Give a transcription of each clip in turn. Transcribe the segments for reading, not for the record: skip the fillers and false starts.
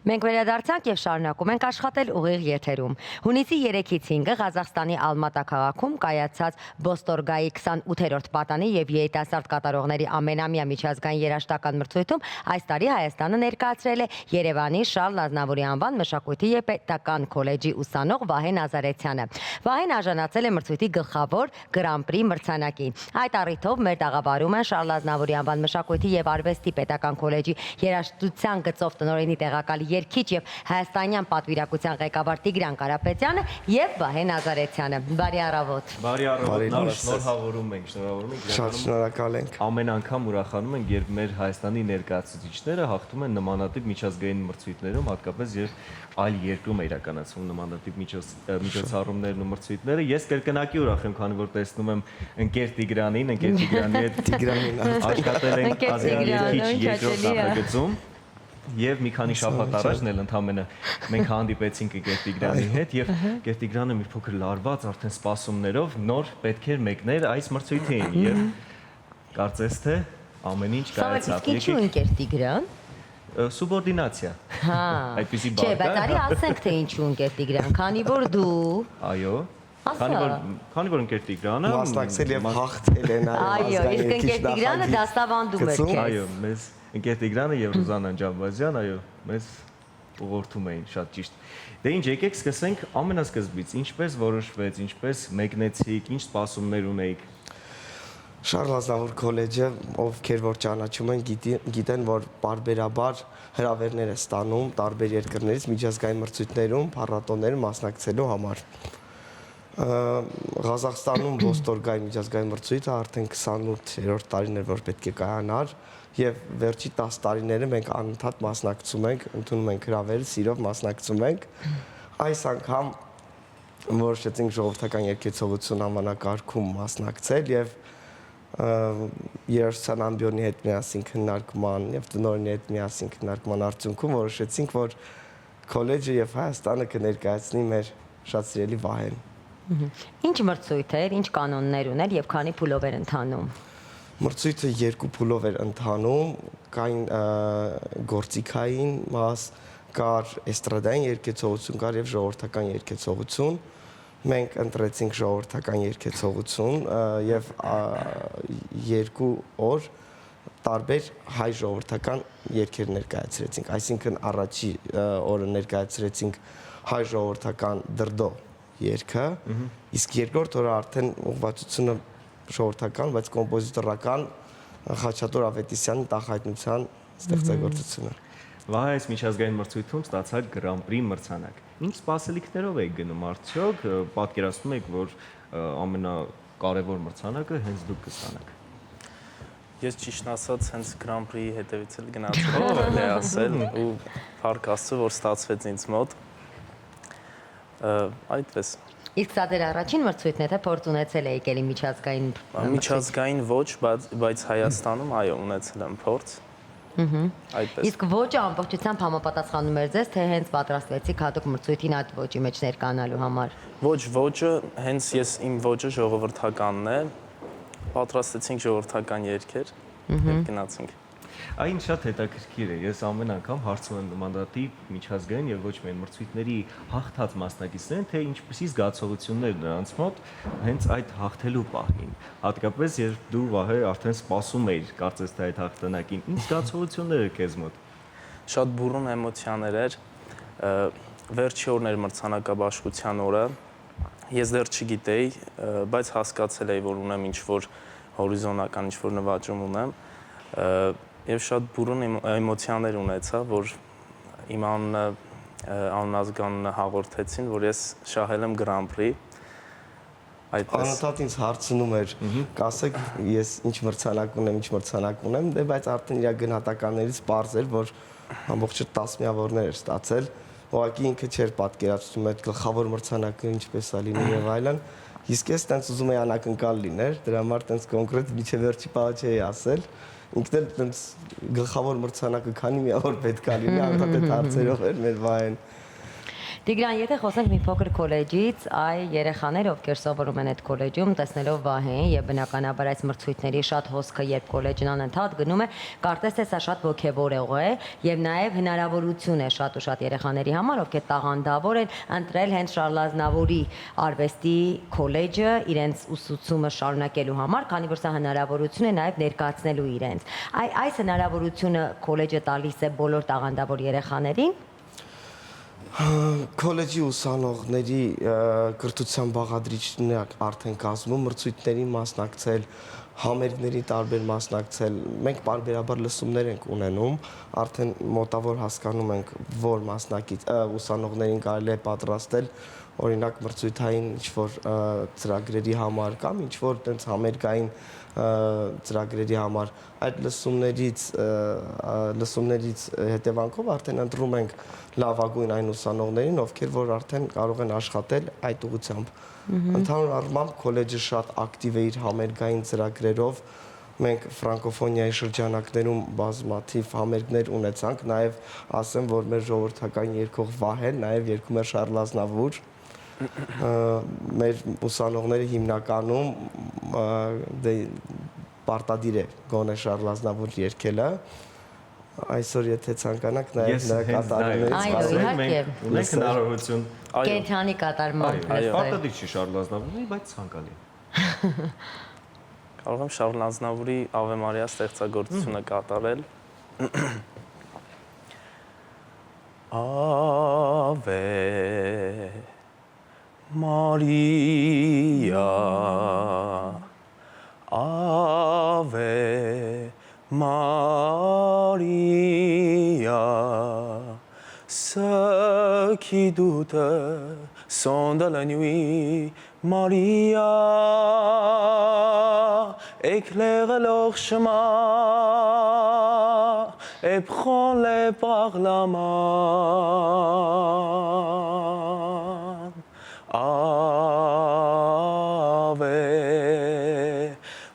Մենք վերադարձանք եւ շարունակում ենք աշխատել ուղիղ եթերում։ Հունիսի 3-ից 5-ը Ղազախստանի Ալմատա քաղաքում կայացած Բոստորգայի 28-րդ պատանի եւ երիտասարդ կատարողների ամենամյա միջազգային երաժշտական մրցույթում այս տարի Հայաստանը ներկայացրել է Երևանի Շարլ Ազնավուրի անվան մշակույթի եւ պետական քոլեջի ուսանող Վահե Նազարեթյանը։ Վահեն արժանացել է մրցույթի գլխավոր Գրան-պրի մրցանակի։ Այդ առիթով մեր տաղավարում են Շարլ Ազնավուրի անվան մշակույթի եւ արվեստի պետական քոլեջի երաժշտության գծով տնօրենի տեղակալ երգիչ եւ հայաստանյան պատվիրակության ղեկավար Տիգրան Կարապետյանը եւ Վահե Նազարեթյանը։ Բարի առավոտ։ Բարի առավոտ, շնորհավորում ենք։ Շատ շնորհակալ ենք։ Ամեն անգամ ուրախանում ենք, երբ մեր Հայաստանի ներկայացուցիչները հաղթում են նմանատիպ միջազգային մրցույթներում, հատկապես երբ այլ երկրում է իրականացվում նմանատիպ միջոցառումներն ու մրցույթները։ Ես կրկնակի ուրախ եմ, քանի որ տեսնում եմ ընկեր Տիգրանին հետ աշխատել ենք ազգային երգիչ երկրորդ նախագծում։ Եվ մի քանի շաբաթ առաջ էլ ընդամենը մենք հանդիպեցինք Տիգրանի հետ եւ Տիգրանը մի փոքր լարված արդեն սպասումներով նոր պետք էր մեկներ այս մրցույթին եւ կարծես թե ամեն ինչ կայացավ։ Ինչու ընկեր Տիգրան։ Սուբորդինացիա։ Հա։ Այդպեսի բառ կա։ Չէ, բայց արի ասենք թե ինչու ընկեր Տիգրան, քանի որ դու։ Այո։ Քանի որ ընկեր Տիգրանը մասնակցել եւ հաղթել են այո, իսկ ընկեր Տիգրանը դաստավանդում էր քեզ։ Այո, մեզ ընկեր Տիգրանը եւ Ռուզաննա Ջամբազյան, այո, մեզ ուղղորդում էին շատ ճիշտ։ Դե ինչ, եկեք սկսենք ամենասկզբից, ինչպես որոշվեց, ինչպես մեկնեցիք, ինչ սպասումներ ունեիք։ Շարլ Ազնավուր քոլեջը, ովքեր որ ճանաչում են, գիտեն, որ բարբերաբար հրավերներ է ստանում տարբեր երկրներից միջազգային մրցույթներում, փառատոներում մասնակցելու համար։ Ղազախստանում Բոստորգայի միջազգային մրցույթը արդեն 28-րդ տարին էր, որ պետք է կայանար, եւ վերջի 10 տարիները մենք անընդհատ մասնակցում ենք, ընդունում ենք հրավեր, սիրով մասնակցում ենք։ Այս անգամ որոշեցինք ժողովրդական երգեցողություն անվանակարգում մասնակցել եւ երաժշտության ամբիոնի հետ միասին քննարկման եւ տնօրենի հետ միասին քննարկման արդյունքում որոշեցինք, որ քոլեջը եւ Հայաստանը կներկայացնի մեր շատ սիրելի Վահեն։ Ինչ մրցույթ էր, ինչ կանոններ ուներ եւ քանի փուլով էր ընթանում։ Մրցույթը 2 փուլով էր ընթանում, կային գործիքային մաս, կար էստրադային երգեցողություն, կար եւ ժողովրդական երգեցողություն։ Մենք ընտրեցինք ժողովրդական երգեցողություն եւ 2 օր տարբեր հայ ժողովրդական երգեր ներկայացրեցինք, այսինքն առաջի օրը ներկայացրեցինք հայ ժողովրդական դրդո երգը, իսկ երկրորդ օրը արդեն ուղղվածությունը ժողովրդական, բայց կոմպոզիտորական Խաչատուր Ավետիսյանի տաղայտնության ստեղծագործությունը։ Վահե այս միջազգային մրցույթում ստացաք Գրան-պրի մրցանակ։ Ինչ սպասելիքներով եք գնում արդյոք, պատկերացնում եք, որ ամենակարևոր մրցանակը հենց դուք կստանաք։ Ես ճիշտ ասած հենց Գրան-պրիի հետևից էլ գնացել եմ ասել ու փառք Աստծո, որ ստացվեց ինձ մոտ։ Այդպես։ Իսկ սա դեր առաջին մրցույթն է, թե փորձ ունեցել եք էլի միջազգային։ Միջազգային ոչ, բայց Հայաստանում այո ունեցել եմ փորձ։ Այդպես։ Իսկ ոճը ամբողջությամբ համապատասխանում էր ձեզ, թե հենց պատրաստվեցիք հատուկ մրցույթին այդ ոճի մեջ ներկանալու համար։ Ոչ, ոճը հենց ես իմ ոճը ժողովրդականն է, պատրաստեցինք ժողովրդական երգեր եւ գնացինք։ Այն շատ հետաքրքիր է։ Ես ամեն անգամ հարցում եմ նմանատիպ միջազգային եւ ոչ միայն մրցույթների հաղթած մասնակիցներին, թե ինչպիսի զգացողություններ նրանց մոտ հենց այդ հաղթելու պահին։ Հատկապես երբ դու Վահե արդեն սպասում էիր, կարծես թե այդ հաղթանակին, ինչ զգացողություններ էր քեզ մոտ։ Շատ բուռն էմոցիաներ էր։ Վերջի օրն էր մրցանակաբաշխության օրը։ Ես դեռ չգիտեի, բայց հասկացել էի, որ ունեմ ինչ-որ հորիզոնական ինչ-որ նվաճում ունեմ։ Եվ շատ բուռն էմոցիաներ ունեցա, որ իմ անազգանը հաղորդեցին, որ ես շահել եմ Գրան-պրի։ Այդպես։ Անընդհատ ինձ հարցնում էր, կասեք, ես ինչ մրցանակ ունեմ, դե բայց արդեն իր գնահատականներից պարզ էր, որ ամբողջը 10 միավորներ էր ստացել, ուղղակի ինքը չէր պատկերացնում այդ գլխավոր մրցանակը ինչպես է լինի եւ այլն։ Իսկ ես տենց ուզում էի անակնկալ լիներ, դրա համար տենց կոնկրետ միջև վերջի պահը չէի ասել։ Ինքն էլ տենց գլխավոր մրցանակը քանի միավոր պետք է լինի, անդադ այդ հարցերով էր մեր Վահեն։ Տիգրան, եթե խոսենք մի փոքր քոլեջից, այ երեխաներ, ովքեր սովորում են այդ քոլեջում, տեսնելով Վահեին եւ բնականաբար այս մրցույթների շատ հոսքը, երբ քոլեջն անընդհատ գնում է, կարծես թե սա շատ ոգևորող է եւ նաեւ հնարավորություն է շատ ու շատ երեխաների համար, ովքեր տաղանդավոր են, ընտրել հենց Շարլ Ազնավուրի արվեստի քոլեջը իրենց ուսուցումը շարունակելու համար, քանի որ սա հնարավորություն է նաեւ ներկայացնելու իրենց։ Այս հնարավորությունը քոլեջը տալիս է բոլոր տաղանդավոր երեխաներին։ Քոլեջի ուսանողների կրթության բաղադրիչն է արդեն կազմում մրցույթների մասնակցել, համերգների տարբեր մասնակցել։ Մենք բարբերաբար լսումներ ենք ունենում, արդեն մոտավոր հասկանում ենք, որ մասնակից ուսանողներին կարելի է պատրաստել օրինակ մրցույթային ինչ-որ ծրագրերի համար կամ ինչ-որ տենց համերգային ծրագրերի համար այդ լսումներից հետևանքով արդեն ընտրում ենք լավագույն այն ուսանողներին, ովքեր որ արդեն կարող են աշխատել այդ ուղղությամբ։ Ընդհանուր առմամբ քոլեջը շատ ակտիվ է իր համերգային ծրագրերով։ Մենք ֆրանկոֆոնիայի շրջանակներում բազմաթիվ համերգներ ունեցանք, նաև ասեմ, որ մեր ժողովրդական երգող Վահեն նաև երգում է Շարլ Ազնավուր։ Մեր ուսանողները հիմնականում պարտադիր է գոնե Շարլ Ազնավուր երգելը։ Այսօր եթե ցանկանաք նաև նրա կատարումներից ունենք հնարավորություն կենթանի կատարման պարտադիր չի Շարլ Ազնավուրի, բայց ցանկալի է։ Կարող եմ Շարլ Ազնավուրի Ave Maria ստեղծագործությունը կատարել։ Ave Maria, Ave Maria, ce qui doute sonde la nuit, Maria, éclaire leur chemin et prends-les par la main. Ave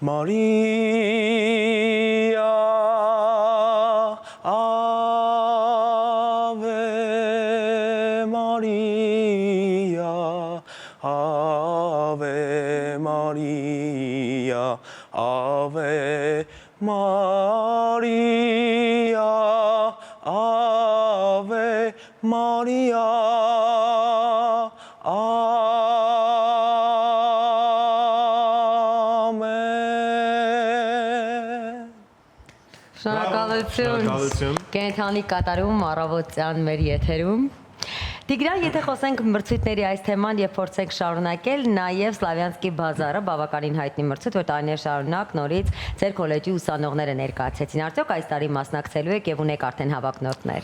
Maria, Ave Maria, Ave Maria, Ave Maria, Ave Maria. Շնորհակալություն։ Կենթանի կատարում առավոտյան մեր եթերում։ Տիգրան, եթե խոսենք մրցույթների այս թեման եւ փորձենք շարունակել, նաեւ Սլավյանսկի բազարը բավականին հայտնի մրցույթ, որ տարիներ շարունակ նորից ձեր քոլեջի ուսանողները ներկայացեցին։ Արդյոք այս տարի մասնակցելու եք եւ ունեք արդեն հավակնորդներ։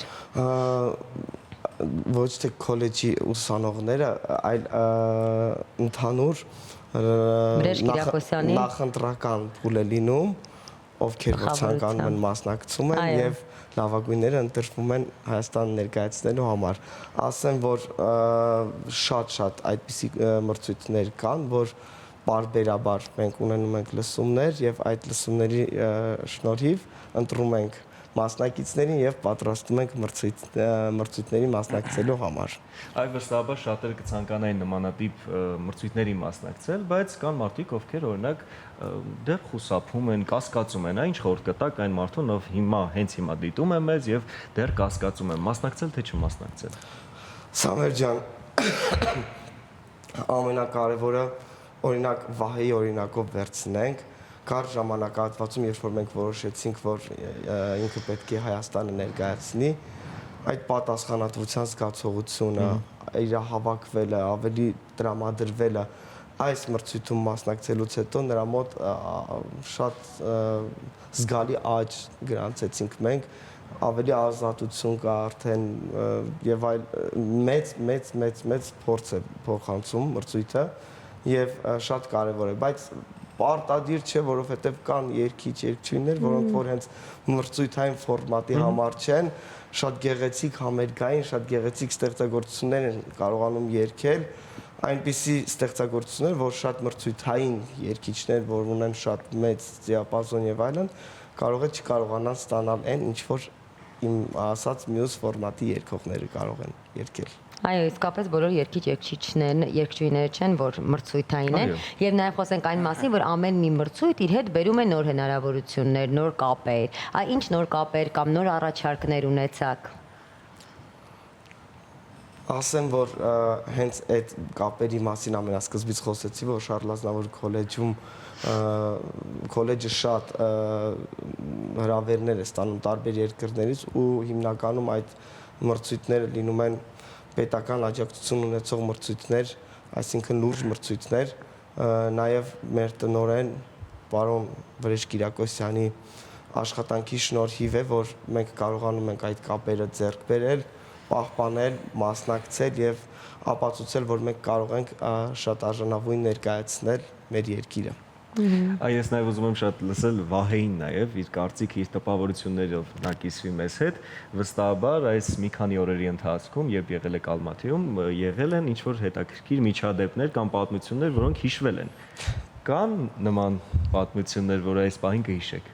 Ոչ թե քոլեջի ուսանողները, այլ ընդհանուր նախընտրական փուլ է լինում, ովքեր ցանկանում են մասնակցում են եւ լավագույնները ընտրվում են Հայաստան ներկայացնելու համար։ Ասեմ, որ շատ այդպիսի մրցույթներ կան, որ բարբերաբար մենք ունենում ենք լսումներ եւ այդ լսումների շնորհիվ ընտրում ենք մասնակիցներին եւ պատրաստում ենք մրցույթների մասնակցելու համար։ Այ վստահաբար շատերը կցանկանային նմանատիպ մրցույթների մասնակցել, բայց կան մարդիկ, ովքեր օրինակ դեռ խուսափում են, կասկածում են, ինչ խորտ կտակ այն մարդուն, ով հենց հիմա դիտում է մեզ եւ դեռ կասկածում է, մասնակցել թե չմասնակցել։ Սամեր ջան, ամենակարևորը օրինակ Վահեի օրինակով վերցնենք, կար ժամանակահատվածում, երբ որ մենք որոշեցինք, որ ինքը պետք է Հայաստանը ներկայացնի, այդ պատասխանատվության զգացողությունը, իր հավաքվելը, ավելի տրամադրվելը, այս մրցույթում մասնակցելուց հետո նրա մոտ շատ զգալի աճ գրանցեցինք մենք, ավելի ազատություն կա արդեն եւ այլ մեծ փորձ է փոխանցում մրցույթը եւ շատ կարեւոր է, բայց պարտադիր չէ, որովհետեւ կան երգիչ-երգչուհիներ, որոնք որ հենց մրցույթային ֆորմատի համար չեն, շատ գեղեցիկ համերգային, շատ գեղեցիկ ստեղծագործություններ են կարողանում երգել, այնպիսի ստեղծագործություններ, որ շատ մրցույթային երգիչներ, որ ունեն շատ մեծ դիապազոն եւ այլն, կարող է չկարողանան ստանալ այն, ինչ որ իմ ասած մյուս ֆորմատի երգողները կարող են երգել։ Այո, իսկապես բոլոր երգչուհիները չեն, որ մրցույթային են, Այո. եւ նաեւ խոսենք այն մասին, որ ամեն մի մրցույթ իր հետ բերում է նոր հնարավորություններ, նոր կապեր։ Ինչ նոր կապեր կամ նոր առաջարկներ ունեցաք։ Ասեմ, որ հենց այդ կապերի մասին ամենասկզբից խոսեցի, որ Շարլ Ազնավուր քոլեջը շատ հրավերներ է ստանում տարբեր երկրներից ու հիմնականում այդ մրցույթները լինում են պետական աջակցություն ունեցող մրցույթներ, այսինքն լուրջ մրցույթներ, նաև մեր տնօրեն պարոն Վրեժ Կիրակոսյանի աշխատանքի շնորհիվ է, որ մենք կարողանում ենք այդ կապերը ձեռք բերել, պահպանել, մասնակցել եւ ապացուցել, որ մենք կարող ենք շատ արժանավույն ներկայացնել մեր երկիրը։ Այս նաև ուզում եմ շատ լսել Վահեին նաև իր կարծիքը, իր տպավորություններով նա կիսվի մեզ հետ։ Վստահաբար այս մի քանի օրերի ընթացքում, երբ եղել եք Ալմատիում, եղել են ինչ-որ հետաքրքիր միջադեպներ կամ պատմություններ, որոնք հիշվել են։ Կան նման պատմություններ, որ այս պահին կհիշեք։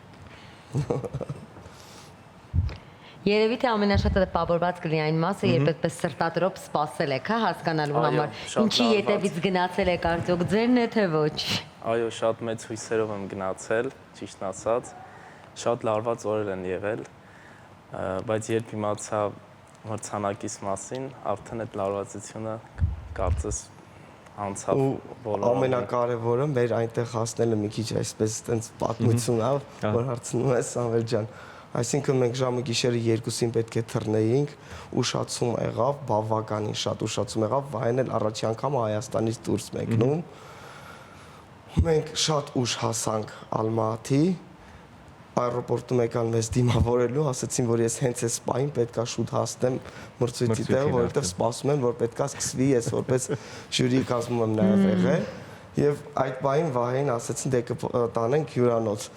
Երևի թե ամենաշատը տպավորված կլինի այն մասը, երբ այդպես սրտատրոփ սпасել եք, հա, հասկանալու Այո, համար։ շատ Ինչի լավ ետևից գնացել եք արդյոք ձերն է թե ոչ։ Այո, շատ մեծ հույսերով եմ գնացել, ճիշտն ասած։ Շատ լարված օրեր են եղել, բայց երբ իմացա մրցանակից մասին, արդեն այդ լարվածությունը կարծես անցավ բոլորը։ Ամենակարևորը մեր այնտեղ հասնելը մի քիչ այսպես տենց պատմություն ա, որ հարցնում ես Սամվել ջան։ Այսինքն մենք ժամը գիշերը 2-ին պետք է թռնեինք, ուշացում եղավ, բավականին շատ ուշացում եղավ, Վահեն էլ առաջի անգամ Հայաստանից դուրս մեկնում։ Մենք շատ ուշ հասանք Ալմատի, аэропортում եկան մեզ դիմավորելու, ասացին, որ ես հենց այս պահին պետքա շուտ հասնեմ մրցույթի տեղը, որովհետև սպասում են, որ պետքա սկսվի, ես որպես ժյուրի կազմում եմ նաև եղել։ Եվ այդ պահին Վահեին ասացին, դե կտանենք հյուրանոց։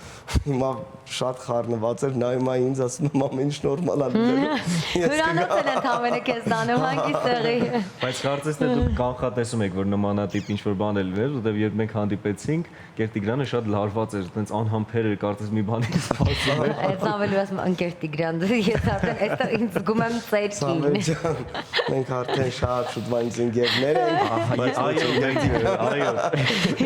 Հիմա շատ խառնված էր, նայում այն ինձ ասում եմ ամեն ինչ նորմալ ա լինելու։ Հյուրանոց են ընդհանրապես քեզ տանում հանգիստ տեղի։ Բայց կարծես թե դուք կանխատեսում եք, որ նմանատիպ ինչ-որ բան է լինել, որտեղ երբ մենք հանդիպեցինք, Կերտիգրանը շատ լարված էր, այտենց անհամբեր էր, կարծես մի բանի սպասում էր։ Այս ավելի ասում ընկեր Տիգրան, ես արդեն այստեղ ինձ զգում եմ ծեր կին։ Սամվել ջան, մենք արդեն շատ շուտ վանից ընկերներ ենք։ Այո, այո։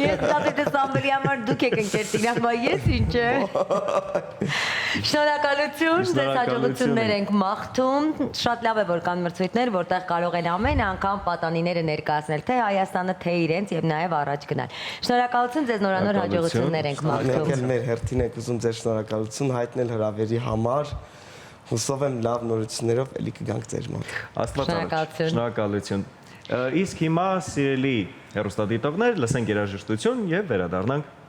Ես դատի Սամվելի համար դուք եք ընկեր Տիգրան, բայց ես ինչ է։ Շնորհակալություն, ձեզ հաջողություններ ենք մաղթում։ Շատ լավ է, որ կան մրցույթներ, որտեղ կարող են ամեն անգամ պատանիները ներկայացնել թե Հայաստանը, թե իրենց եւ նաեւ առաջ գնալ։ Շնորհակալություն, ձեզ նորանոր հաջողություններ ենք Մենք մաղթում։ էլ մեր հերթին ենք ուզում ձեր շնորհակալություն հայտնել հրավերի համար։ Հուսով եմ լավ նորություններով ելի կգանք ձեր մոտ։ Աստված Շնորհակալություն։ շնորհակալություն։ Իսկ հիմա սիրելի հեռուստադիտողներ, լսենք երաժշտություն եւ վերադառնանք